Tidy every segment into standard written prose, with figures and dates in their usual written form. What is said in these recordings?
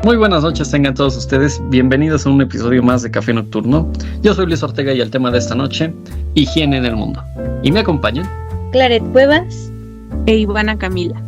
Muy buenas noches tengan todos ustedes, bienvenidos a un episodio más de Café Nocturno. Yo soy Luis Ortega y el tema de esta noche, higiene en el mundo. Y me acompañan Claret Cuevas e Ivana Camila.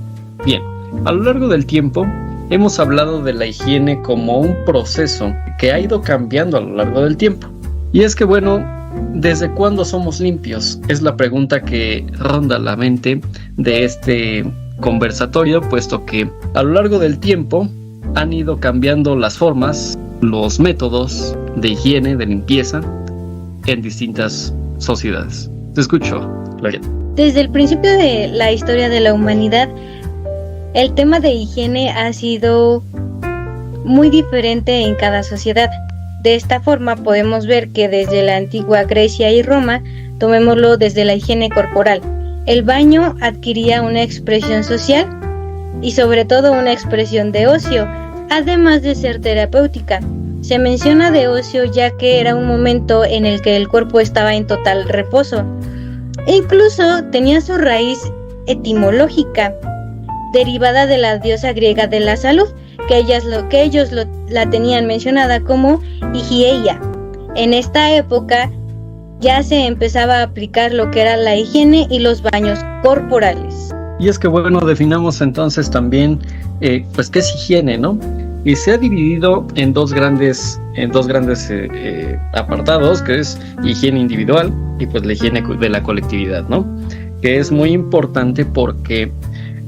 Bien, a lo largo del tiempo hemos hablado de la higiene como un proceso que ha ido cambiando a lo largo del tiempo. Y es que bueno, ¿desde cuándo somos limpios? Es la pregunta que ronda la mente de este conversatorio, puesto que a lo largo del tiempo han ido cambiando las formas, los métodos de higiene, de limpieza en distintas sociedades. Te escucho, Gloria. Desde el principio de la historia de la humanidad, el tema de higiene ha sido muy diferente en cada sociedad. De esta forma podemos ver que desde la antigua Grecia y Roma, tomémoslo desde la higiene corporal, el baño adquiría una expresión social y sobre todo una expresión de ocio, además de ser terapéutica. Se menciona de ocio ya que era un momento en el que el cuerpo estaba en total reposo. E incluso tenía su raíz etimológica, derivada de la diosa griega de la salud, que ellos la tenían mencionada como higieia. En esta época ya se empezaba a aplicar lo que era la higiene y los baños corporales. Y es que bueno, definamos entonces también pues qué es higiene, ¿no? Y se ha dividido en dos grandes apartados, que es higiene individual y pues la higiene de la colectividad, ¿no? Que es muy importante porque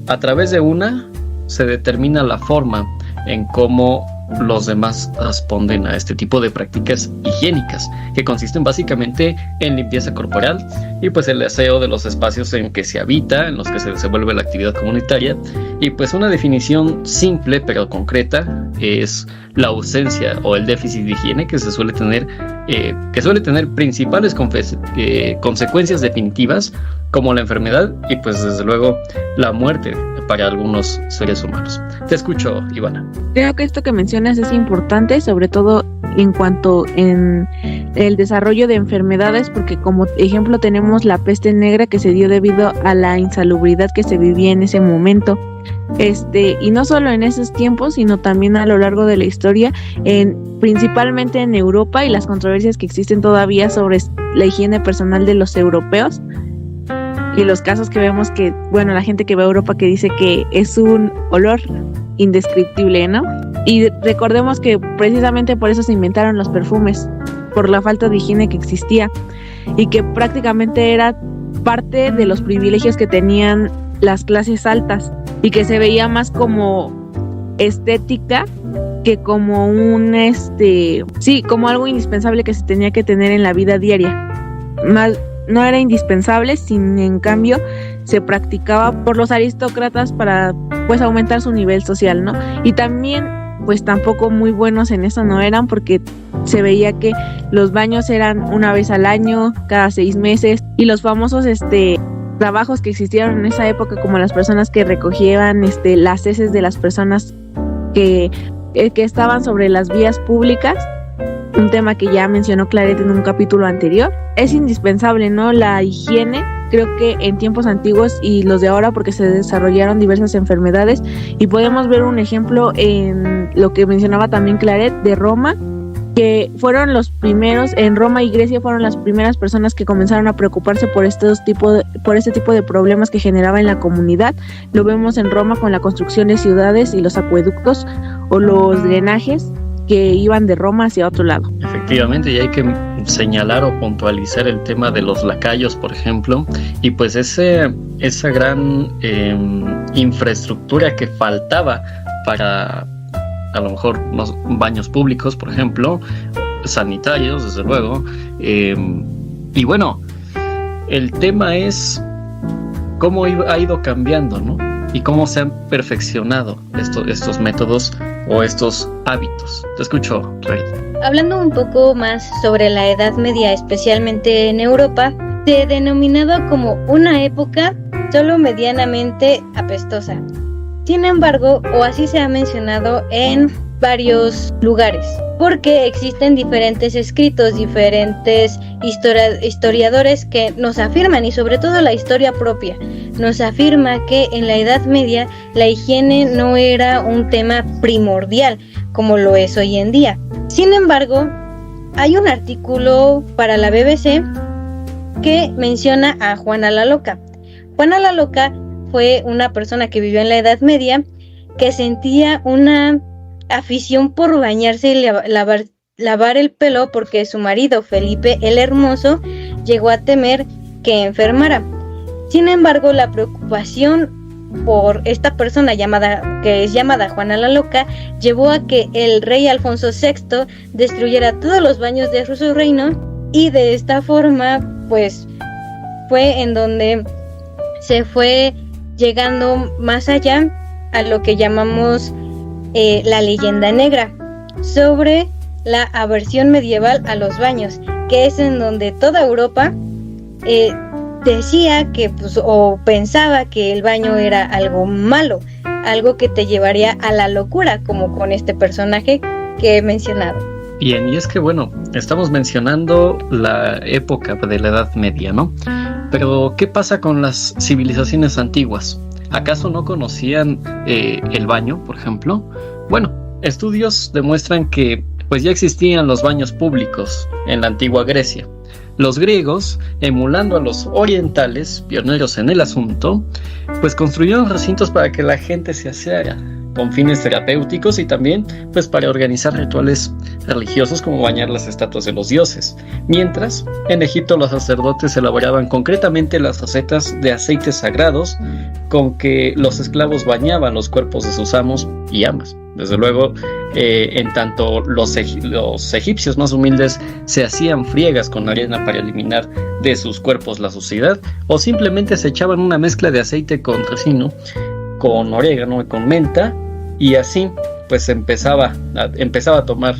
a través de una se determina la forma en cómo los demás responden a este tipo de prácticas higiénicas, que consisten básicamente en limpieza corporal y pues el aseo de los espacios en que se habita, en los que se desenvuelve la actividad comunitaria. Y pues una definición simple pero concreta es la ausencia o el déficit de higiene que suele tener principales consecuencias definitivas, como la enfermedad y pues desde luego la muerte para algunos seres humanos. Te escucho, Ivana. Creo que esto que mencionas es importante, sobre todo en cuanto en el desarrollo de enfermedades, porque como ejemplo tenemos la peste negra que se dio debido a la insalubridad que se vivía en ese momento. Y no solo en esos tiempos, sino también a lo largo de la historia, principalmente en Europa y las controversias que existen todavía sobre la higiene personal de los europeos. Y los casos que vemos que, bueno, la gente que va a Europa que dice que es un olor indescriptible, ¿no? Y recordemos que precisamente por eso se inventaron los perfumes, por la falta de higiene que existía y que prácticamente era parte de los privilegios que tenían las clases altas y que se veía más como estética que como como algo indispensable que se tenía que tener en la vida diaria. No era indispensable, en cambio se practicaba por los aristócratas para pues aumentar su nivel social, ¿no? Y también pues tampoco muy buenos en eso no eran, porque se veía que los baños eran una vez al año, cada 6 meses, y los famosos trabajos que existieron en esa época, como las personas que recogían las heces de las personas que estaban sobre las vías públicas, un tema que ya mencionó Claret en un capítulo anterior. Es indispensable, ¿no? La higiene, creo que en tiempos antiguos y los de ahora, porque se desarrollaron diversas enfermedades, y podemos ver un ejemplo en lo que mencionaba también Claret de Roma, que fueron los primeros, en Roma y Grecia fueron las primeras personas que comenzaron a preocuparse por este tipo de problemas que generaba en la comunidad. Lo vemos en Roma con la construcción de ciudades y los acueductos o los drenajes que iban de Roma hacia otro lado. Efectivamente, y hay que señalar o puntualizar el tema de los lacayos, por ejemplo, y pues esa gran infraestructura que faltaba para a lo mejor los baños públicos, por ejemplo, sanitarios, desde luego, y bueno, el tema es cómo ha ido cambiando, ¿no? Y cómo se han perfeccionado estos métodos o estos hábitos. Te escucho, Rey. Hablando un poco más sobre la Edad Media, especialmente en Europa, se denominaba como una época solo medianamente apestosa. Sin embargo, o así se ha mencionado en varios lugares, porque existen diferentes escritos, diferentes historiadores que nos afirman, y sobre todo la historia propia nos afirma que en la Edad Media la higiene no era un tema primordial como lo es hoy en día. Sin embargo, hay un artículo para la BBC que menciona a Juana la Loca. Juana la Loca fue una persona que vivió en la Edad Media que sentía una afición por bañarse y lavar el pelo porque su marido Felipe el Hermoso llegó a temer que enfermara. Sin embargo, la preocupación por esta persona que es llamada Juana la Loca llevó a que el rey Alfonso VI destruyera todos los baños de su reino, y de esta forma pues fue en donde se fue llegando más allá a lo que llamamos la leyenda negra sobre la aversión medieval a los baños, que es en donde toda Europa decía que o pensaba que el baño era algo malo, algo que te llevaría a la locura, como con este personaje que he mencionado. Bien, y es que bueno, estamos mencionando la época de la Edad Media, ¿no? Pero ¿qué pasa con las civilizaciones antiguas? ¿Acaso no conocían el baño, por ejemplo? Bueno, estudios demuestran que pues ya existían los baños públicos en la antigua Grecia. Los griegos, emulando a los orientales, pioneros en el asunto, pues construyeron recintos para que la gente se aseara, con fines terapéuticos y también pues para organizar rituales religiosos como bañar las estatuas de los dioses. Mientras, en Egipto los sacerdotes elaboraban concretamente las recetas de aceites sagrados con que los esclavos bañaban los cuerpos de sus amos y amas. Desde luego, en tanto los egipcios más humildes se hacían friegas con arena para eliminar de sus cuerpos la suciedad, o simplemente se echaban una mezcla de aceite con resino, con orégano y con menta, y así pues empezaba a tomar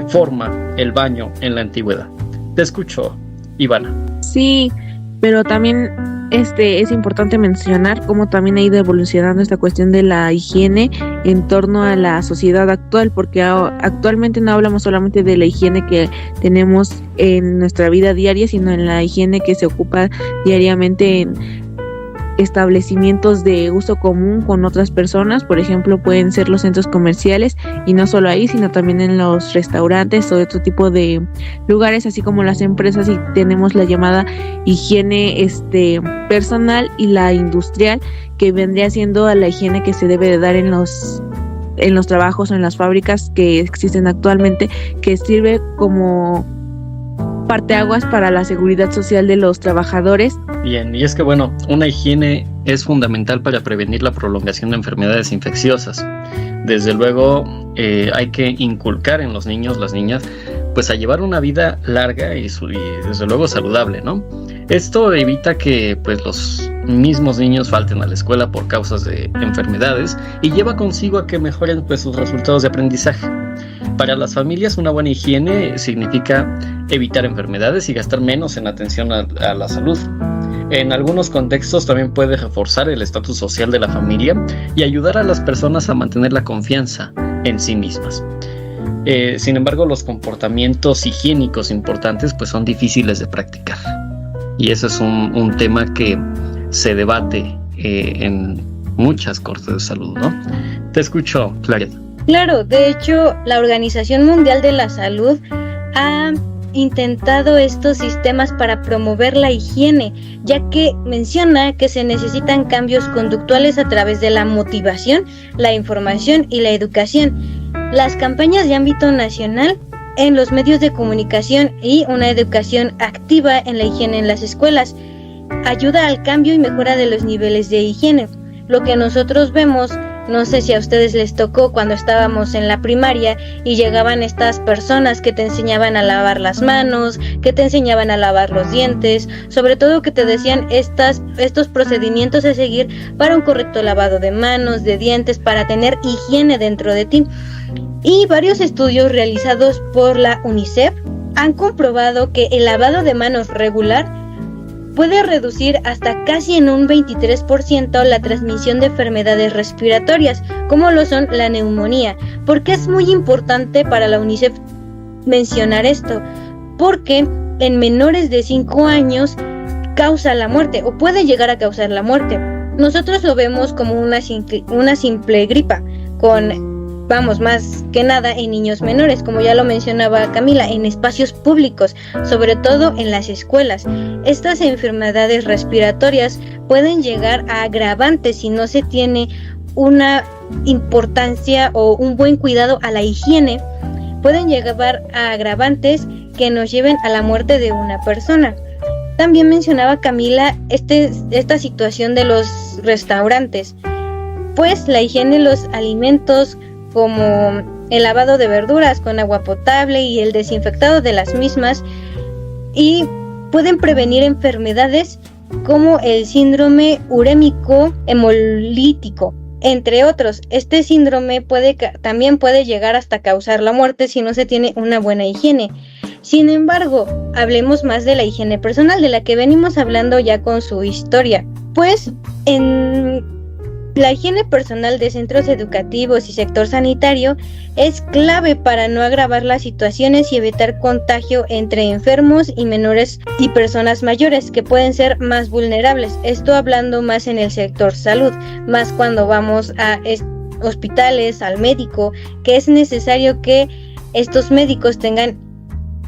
forma el baño en la antigüedad. Te escucho, Ivana. Sí, pero también es importante mencionar cómo también ha ido evolucionando esta cuestión de la higiene en torno a la sociedad actual, porque actualmente no hablamos solamente de la higiene que tenemos en nuestra vida diaria, sino en la higiene que se ocupa diariamente en establecimientos de uso común con otras personas. Por ejemplo, pueden ser los centros comerciales, y no solo ahí, sino también en los restaurantes o otro tipo de lugares, así como las empresas, y tenemos la llamada higiene personal y la industrial, que vendría siendo a la higiene que se debe de dar en los trabajos o en las fábricas que existen actualmente, que sirve como parteaguas para la seguridad social de los trabajadores. Bien, y es que bueno, una higiene es fundamental para prevenir la prolongación de enfermedades infecciosas. Desde luego hay que inculcar en los niños, las niñas, pues a llevar una vida larga y desde luego saludable, ¿no? Esto evita que pues los mismos niños falten a la escuela por causas de enfermedades, y lleva consigo a que mejoren pues sus resultados de aprendizaje. Para las familias, una buena higiene significa evitar enfermedades y gastar menos en atención a la salud. En algunos contextos también puede reforzar el estatus social de la familia y ayudar a las personas a mantener la confianza en sí mismas. Sin embargo, los comportamientos higiénicos importantes pues son difíciles de practicar, y ese es un tema que se debate en muchas cortes de salud, ¿no? Te escucho, Claret. Claro, de hecho, la Organización Mundial de la Salud ha intentado estos sistemas para promover la higiene, ya que menciona que se necesitan cambios conductuales a través de la motivación, la información y la educación, las campañas de ámbito nacional en los medios de comunicación y una educación activa en la higiene en las escuelas. Ayuda al cambio y mejora de los niveles de higiene. Lo que nosotros vemos, no sé si a ustedes les tocó cuando estábamos en la primaria y llegaban estas personas que te enseñaban a lavar las manos, que te enseñaban a lavar los dientes, sobre todo que te decían estos procedimientos a seguir para un correcto lavado de manos, de dientes, para tener higiene dentro de ti. Y varios estudios realizados por la UNICEF han comprobado que el lavado de manos regular puede reducir hasta casi en un 23% la transmisión de enfermedades respiratorias, como lo son la neumonía. ¿Por qué es muy importante para la UNICEF mencionar esto? Porque en menores de 5 años causa la muerte o puede llegar a causar la muerte. Nosotros lo vemos como una simple gripa, más que nada en niños menores, como ya lo mencionaba Camila, en espacios públicos, sobre todo en las escuelas. Estas enfermedades respiratorias pueden llegar a agravantes si no se tiene una importancia o un buen cuidado a la higiene. Pueden llevar a agravantes que nos lleven a la muerte de una persona. También mencionaba Camila esta situación de los restaurantes, pues la higiene de los alimentos, como el lavado de verduras con agua potable y el desinfectado de las mismas, y pueden prevenir enfermedades como el síndrome urémico hemolítico, entre otros. Este síndrome también puede llegar hasta causar la muerte si no se tiene una buena higiene. Sin embargo, hablemos más de la higiene personal, de la que venimos hablando ya con su historia. Pues en la higiene personal de centros educativos y sector sanitario es clave para no agravar las situaciones y evitar contagio entre enfermos y menores y personas mayores que pueden ser más vulnerables. Esto hablando más en el sector salud, más cuando vamos a hospitales, al médico, que es necesario que estos médicos tengan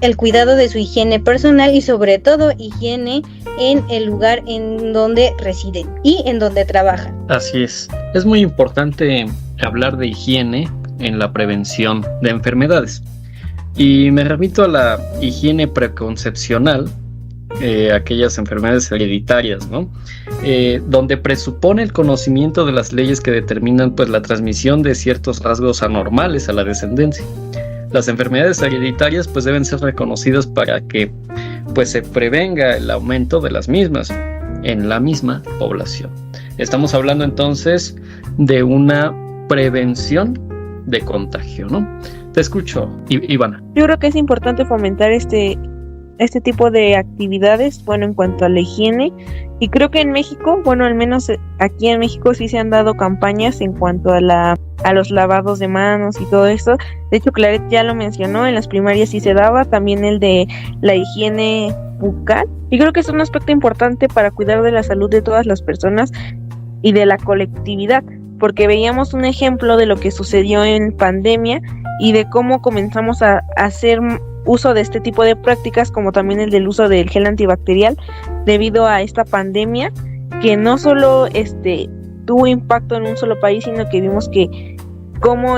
el cuidado de su higiene personal y sobre todo higiene en el lugar en donde residen y en donde trabajan. Así es. Es muy importante hablar de higiene en la prevención de enfermedades. Y me remito a la higiene preconcepcional, aquellas enfermedades hereditarias, ¿no? Donde presupone el conocimiento de las leyes que determinan pues la transmisión de ciertos rasgos anormales a la descendencia. Las enfermedades hereditarias pues deben ser reconocidas para que pues se prevenga el aumento de las mismas en la misma población. Estamos hablando entonces de una prevención de contagio, ¿no? Te escucho, Ivana. Yo creo que es importante fomentar este tipo de actividades, en cuanto a la higiene, y creo que en México, al menos aquí en México sí se han dado campañas en cuanto a los lavados de manos y todo esto. De hecho, Claret ya lo mencionó, en las primarias sí se daba, también el de la higiene bucal, y creo que es un aspecto importante para cuidar de la salud de todas las personas y de la colectividad, porque veíamos un ejemplo de lo que sucedió en pandemia y de cómo comenzamos a hacer uso de este tipo de prácticas, como también el del uso del gel antibacterial debido a esta pandemia, que no solo tuvo impacto en un solo país, sino que vimos que cómo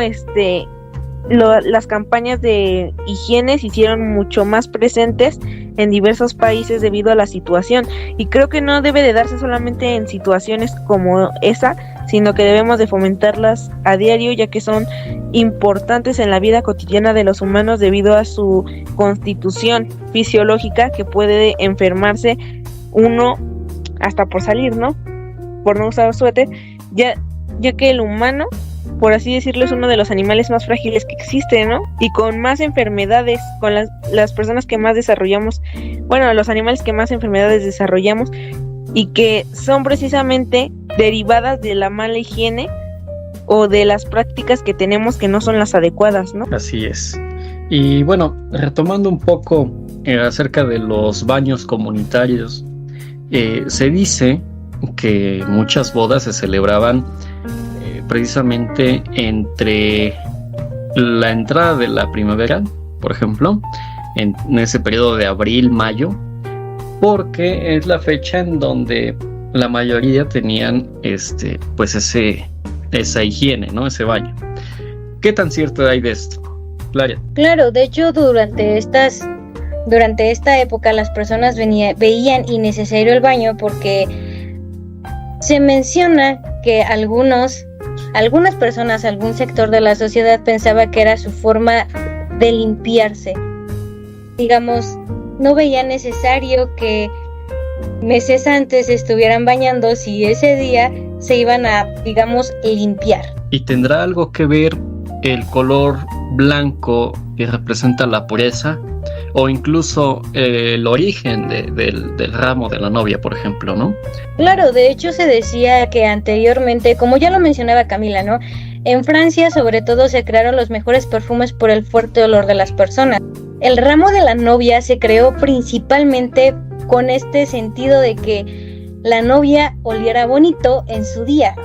las campañas de higiene se hicieron mucho más presentes en diversos países debido a la situación, y creo que no debe de darse solamente en situaciones como esa, sino que debemos de fomentarlas a diario, ya que son importantes en la vida cotidiana de los humanos debido a su constitución fisiológica, que puede enfermarse uno hasta por salir, ¿no? Por no usar suéter, ya que el humano, por así decirlo, es uno de los animales más frágiles que existe, ¿no? Y con más enfermedades, con las personas que más desarrollamos, los animales que más enfermedades desarrollamos, y que son precisamente derivadas de la mala higiene o de las prácticas que tenemos que no son las adecuadas, ¿no? Así es. Y retomando un poco acerca de los baños comunitarios, se dice que muchas bodas se celebraban precisamente entre la entrada de la primavera, por ejemplo, en ese periodo de abril, mayo, porque es la fecha en donde la mayoría tenían esa higiene, ¿no? Ese baño. ¿Qué tan cierto hay de esto, Clara? Claro, de hecho durante esta época las personas veían innecesario el baño, porque se menciona que algunas personas, algún sector de la sociedad pensaba que era su forma de limpiarse. Digamos, no veía necesario que meses antes estuvieran bañando si ese día se iban a, limpiar. ¿Y tendrá algo que ver el color blanco que representa la pureza? O incluso el origen del ramo de la novia, por ejemplo, ¿no? Claro, de hecho se decía que anteriormente, como ya lo mencionaba Camila, ¿no? En Francia, sobre todo, se crearon los mejores perfumes por el fuerte olor de las personas. El ramo de la novia se creó principalmente con este sentido de que la novia oliera bonito en su día,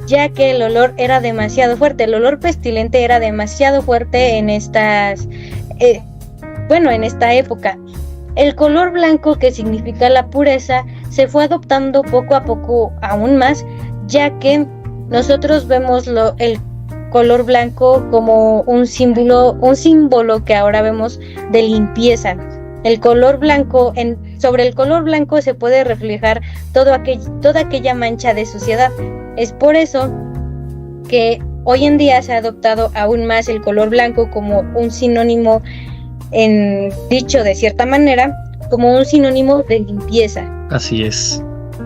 ya que el olor era demasiado fuerte, el olor pestilente era demasiado fuerte en esta época. El color blanco, que significa la pureza, se fue adoptando poco a poco aún más, ya que nosotros vemos el color blanco como un símbolo que ahora vemos de limpieza. El color blanco, sobre el color blanco se puede reflejar toda aquella mancha de suciedad. Es por eso que hoy en día se ha adoptado aún más el color blanco como un sinónimo, dicho de cierta manera, como un sinónimo de limpieza. Así es.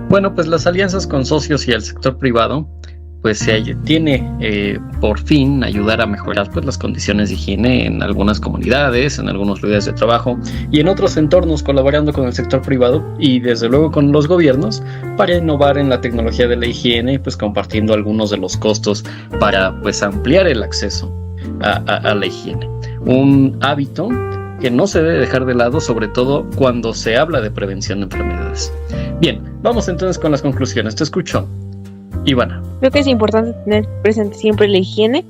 Bueno, pues las alianzas con socios y el sector privado pues tiene por fin ayudar a mejorar pues las condiciones de higiene en algunas comunidades, en algunos lugares de trabajo y en otros entornos, colaborando con el sector privado y desde luego con los gobiernos para innovar en la tecnología de la higiene y pues compartiendo algunos de los costos para pues ampliar el acceso a la higiene. Un hábito que no se debe dejar de lado, sobre todo cuando se habla de prevención de enfermedades. Bien, vamos entonces con las conclusiones. Te escucho, Ivana. Creo que es importante tener presente siempre la higiene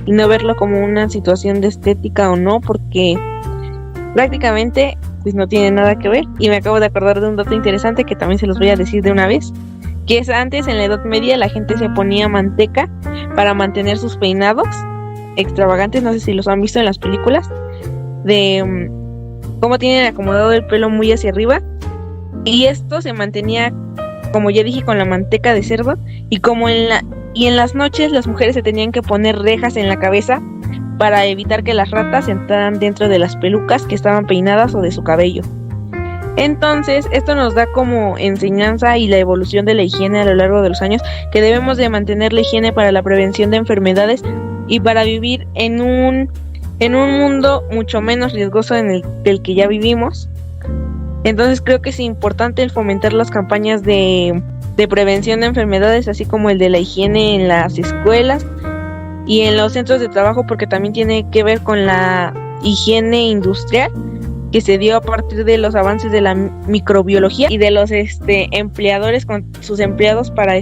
y no verlo como una situación de estética o no, porque prácticamente pues no tiene nada que ver. Y me acabo de acordar de un dato interesante que también se los voy a decir de una vez, que es antes, en la Edad Media, la gente se ponía manteca para mantener sus peinados extravagantes, no sé si los han visto en las películas, de cómo tienen acomodado el pelo muy hacia arriba, y esto se mantenía, como ya dije, con la manteca de cerdo, y en las noches las mujeres se tenían que poner rejas en la cabeza para evitar que las ratas entraran dentro de las pelucas que estaban peinadas o de su cabello. Entonces, esto nos da como enseñanza y la evolución de la higiene a lo largo de los años, que debemos de mantener la higiene para la prevención de enfermedades y para vivir en un mundo mucho menos riesgoso del que ya vivimos. Entonces creo que es importante el fomentar las campañas de prevención de enfermedades, así como el de la higiene en las escuelas y en los centros de trabajo, porque también tiene que ver con la higiene industrial que se dio a partir de los avances de la microbiología y de los empleadores con sus empleados para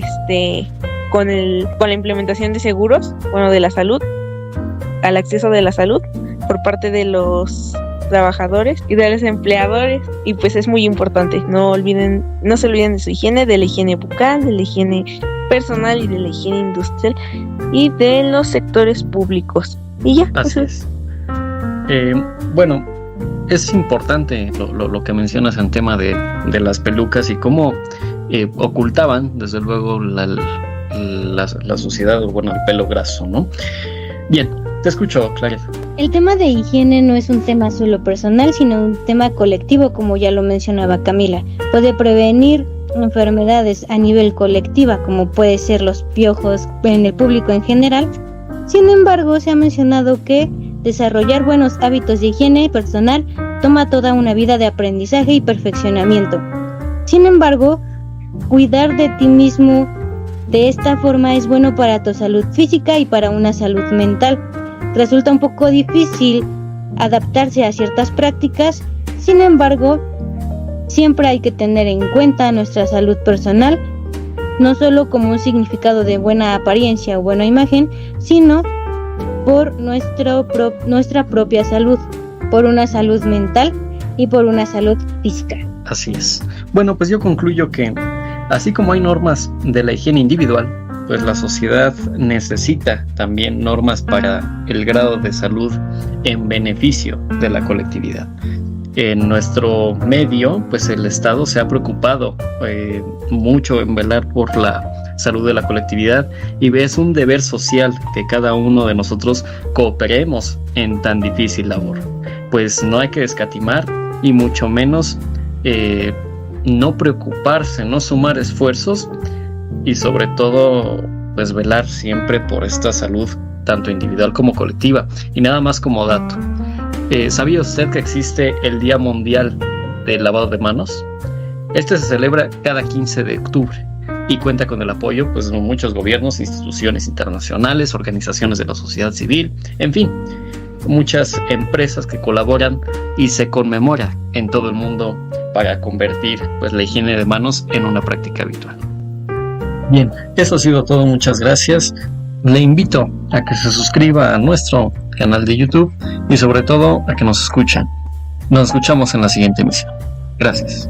con la implementación de seguros, de la salud, al acceso de la salud por parte de los trabajadores y de los empleadores, y pues es muy importante, no se olviden de su higiene, de la higiene bucal, de la higiene personal y de la higiene industrial y de los sectores públicos. Y ya. Así es. Bueno, es importante lo que mencionas en tema de las pelucas y cómo ocultaban desde luego la suciedad o el pelo graso, ¿no? Bien, te escucho, Clarita. El tema de higiene no es un tema solo personal, sino un tema colectivo, como ya lo mencionaba Camila. Puede prevenir enfermedades a nivel colectiva, como puede ser los piojos en el público en general. Sin embargo, se ha mencionado que desarrollar buenos hábitos de higiene personal toma toda una vida de aprendizaje y perfeccionamiento. Sin embargo, cuidar de ti mismo de esta forma es bueno para tu salud física y para una salud mental. Resulta un poco difícil adaptarse a ciertas prácticas, sin embargo, siempre hay que tener en cuenta nuestra salud personal, no solo como un significado de buena apariencia o buena imagen, sino por nuestra propia salud, por una salud mental y por una salud física. Así es. Bueno, pues yo concluyo que así como hay normas de la higiene individual, pues la sociedad necesita también normas para el grado de salud en beneficio de la colectividad. En nuestro medio, pues el Estado se ha preocupado mucho en velar por la salud de la colectividad y es un deber social que cada uno de nosotros cooperemos en tan difícil labor. Pues no hay que escatimar y mucho menos no preocuparse, no sumar esfuerzos y sobre todo pues velar siempre por esta salud tanto individual como colectiva. Y nada más como dato, ¿sabía usted que existe el Día Mundial del Lavado de Manos? Este se celebra cada 15 de octubre y cuenta con el apoyo pues de muchos gobiernos, instituciones internacionales, organizaciones de la sociedad civil, en fin, muchas empresas que colaboran y se conmemora en todo el mundo para convertir pues la higiene de manos en una práctica habitual. Bien, eso ha sido todo, muchas gracias. Le invito a que se suscriba a nuestro canal de YouTube y sobre todo a que nos escuchen. Nos escuchamos en la siguiente emisión. Gracias.